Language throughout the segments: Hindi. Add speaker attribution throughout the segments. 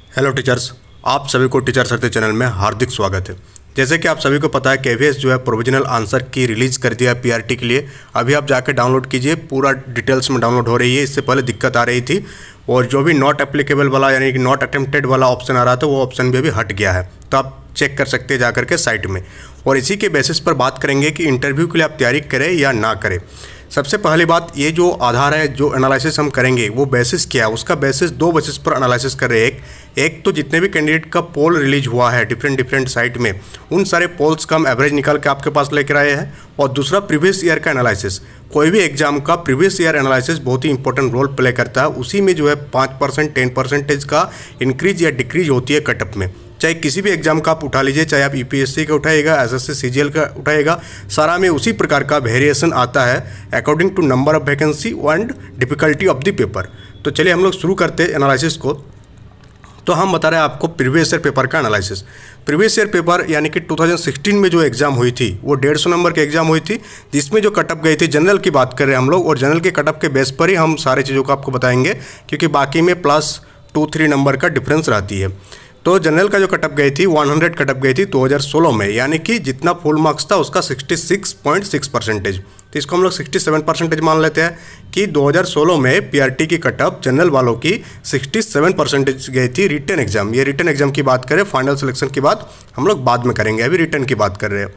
Speaker 1: हेलो टीचर्स, आप सभी को टीचर सरते चैनल में हार्दिक स्वागत है। जैसे कि आप सभी को पता है केवीएस जो है प्रोविजनल आंसर की रिलीज़ कर दिया है पीआरटी के लिए। अभी आप जाके डाउनलोड कीजिए, पूरा डिटेल्स में डाउनलोड हो रही है। इससे पहले दिक्कत आ रही थी और जो भी नॉट एप्लीकेबल वाला यानी कि नॉट अटेम्प्टेड वाला ऑप्शन आ रहा था वो ऑप्शन भी अभी हट गया है, तो आप चेक कर सकते हैं जाकर के साइट में। और इसी के बेसिस पर बात करेंगे कि इंटरव्यू के लिए आप तैयारी करें या ना करें। सबसे पहली बात, ये जो आधार है, जो एनालिसिस हम करेंगे वो बेसिस क्या है, उसका बेसिस दो बेसिस पर एनालिसिस कर रहे हैं। एक तो जितने भी कैंडिडेट का पोल रिलीज हुआ है डिफरेंट साइट में, उन सारे पोल्स का हम एवरेज निकाल के आपके पास लेकर आए हैं। और दूसरा प्रीवियस ईयर का एनालिसिस। कोई भी एग्जाम का प्रीवियस ईयर एनालिसिस बहुत ही इंपॉर्टेंट रोल प्ले करता है। उसी में जो है 5% 10% का इंक्रीज या डिक्रीज होती है कटअप में। चाहे किसी भी एग्जाम का आप उठा लीजिए, चाहे आप यूपीएससी का उठाइएगा, एसएससी सीजीएल का उठाइएगा, सारा में उसी प्रकार का वेरिएशन आता है according to number of vacancy and difficulty of the paper. तो चलिए हम लोग शुरू करते हैं एनालिसिस को। तो हम बता रहे हैं आपको प्रीवियस ईयर पेपर का एनालिसिस। प्रीवियस ईयर पेपर यानी कि 2016 में जो एग्जाम हुई थी वो 150 नंबर की एग्जाम हुई थी, जिसमें जो कटअप गई थी, जनरल की बात कर रहे हैं हम लोग, और जनरल के कटअप के बेस पर ही हम सारी चीज़ों को आपको बताएंगे, क्योंकि बाकी में +2-3 नंबर का डिफरेंस रहती है। तो जनरल का जो कटअप गई थी 100 कटअप गई थी 2016 में, यानी कि जितना फुल मार्क्स था उसका 66.6%। तो इसको हम लोग 67% मान लेते हैं कि 2016 में पीआरटी की कटअप जनरल वालों की 67% गई थी रिटन एग्जाम। ये रिटन एग्जाम की बात करें, फाइनल सिलेक्शन की बात हम लोग बाद में करेंगे, अभी रिटन की बात कर रहे हैं।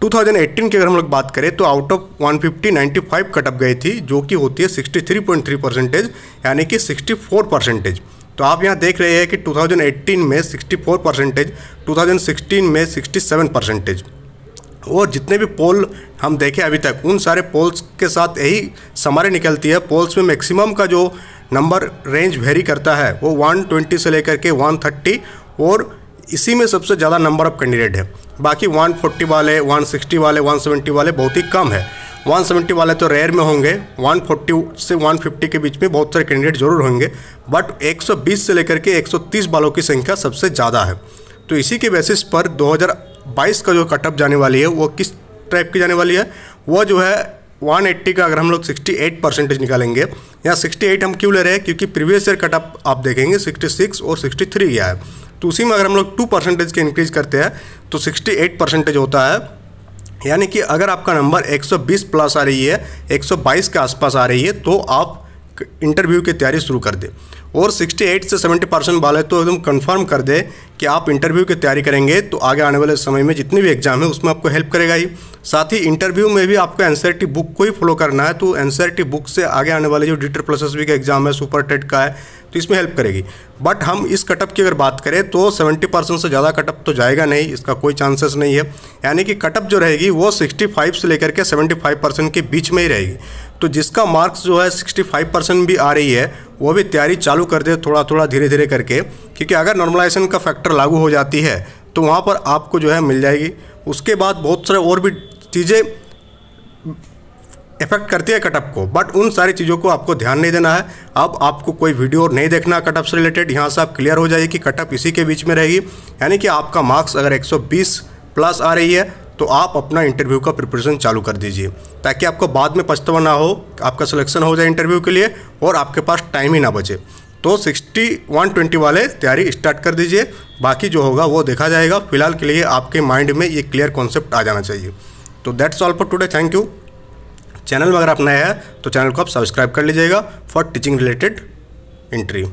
Speaker 1: 2018 की अगर हम लोग बात करें तो आउट ऑफ 150 95 कटअप गई थी, जो कि होती है 63.3%, यानी कि 64%। तो आप यहाँ देख रहे हैं कि 2018 में 64%, 2016 में 67%। और जितने भी पोल हम देखे अभी तक, उन सारे पोल्स के साथ यही समरी निकलती है। पोल्स में मैक्सिमम का जो नंबर रेंज वेरी करता है वो 120 से लेकर के 130, और इसी में सबसे ज़्यादा नंबर ऑफ कैंडिडेट है। बाकी 140 वाले, 160 वाले, 170 वाले बहुत ही कम है। 170 वाले तो रेयर में होंगे, 140 से 150 के बीच में बहुत सारे कैंडिडेट जरूर होंगे, बट 120 से लेकर के 130 वालों की संख्या सबसे ज़्यादा है। तो इसी के बेसिस पर 2022 का जो कटअप जाने वाली है वो किस टाइप की जाने वाली है, वो जो है 180 का अगर हम लोग 68% निकालेंगे। यहाँ 68 हम क्यों ले रहे हैं, क्योंकि प्रीवियस ईयर कटअप आप देखेंगे 66 और 63 गया है। तो उसी में अगर हम लोग 2% के इंक्रीज करते हैं तो 68% होता है। यानी कि अगर आपका नंबर 120 प्लस आ रही है, 122 के आसपास आ रही है, तो आप इंटरव्यू की तैयारी शुरू कर दें। और 68 से 70% वाले तो एकदम कंफर्म कर दे कि आप इंटरव्यू की तैयारी करेंगे तो आगे आने वाले समय में जितने भी एग्जाम है उसमें आपको हेल्प करेगा ही। साथ ही इंटरव्यू में भी आपको एनसीईआरटी बुक को ही फॉलो करना है, तो एनसीईआरटी बुक से आगे आने वाले जो DET+SSB का एग्जाम है, सुपर टेट का है, तो इसमें हेल्प करेगी। बट हम इस कटअप की अगर बात करें तो 70% से ज़्यादा कटअप तो जाएगा नहीं, इसका कोई चांसेस नहीं है। यानी कि कटअप जो रहेगी वो 65 से लेकर के 75% के बीच में ही रहेगी। तो जिसका मार्क्स जो है 65% भी आ रही है वो भी तैयारी चालू कर दे थोड़ा थोड़ा धीरे धीरे करके, क्योंकि अगर नॉर्मलाइजेशन का फैक्टर लागू हो जाती है तो वहाँ पर आपको जो है मिल जाएगी। उसके बाद बहुत सारे और भी चीज़ें इफेक्ट करती है कटअप को, बट उन सारी चीज़ों को आपको ध्यान नहीं देना है। अब आपको कोई वीडियो नहीं देखना कटअप से रिलेटेड, यहाँ से आप क्लियर हो जाइए कि कटअप इसी के बीच में रहेगी। यानी कि आपका मार्क्स अगर 120 प्लस आ रही है तो आप अपना इंटरव्यू का प्रिपरेशन चालू कर दीजिए, ताकि आपको बाद में पछतावा ना हो, आपका सिलेक्शन हो जाए इंटरव्यू के लिए और आपके पास टाइम ही ना बचे। तो 60-120 वाले तैयारी स्टार्ट कर दीजिए, बाकी जो होगा वो देखा जाएगा। फिलहाल के लिए आपके माइंड में ये क्लियर कॉन्सेप्ट आ जाना चाहिए। तो that's all for today, thank you. Channel में अगर आप नए हैं तो चैनल को आप सब्सक्राइब कर लीजिएगा फॉर टीचिंग रिलेटेड इंटरव्यू।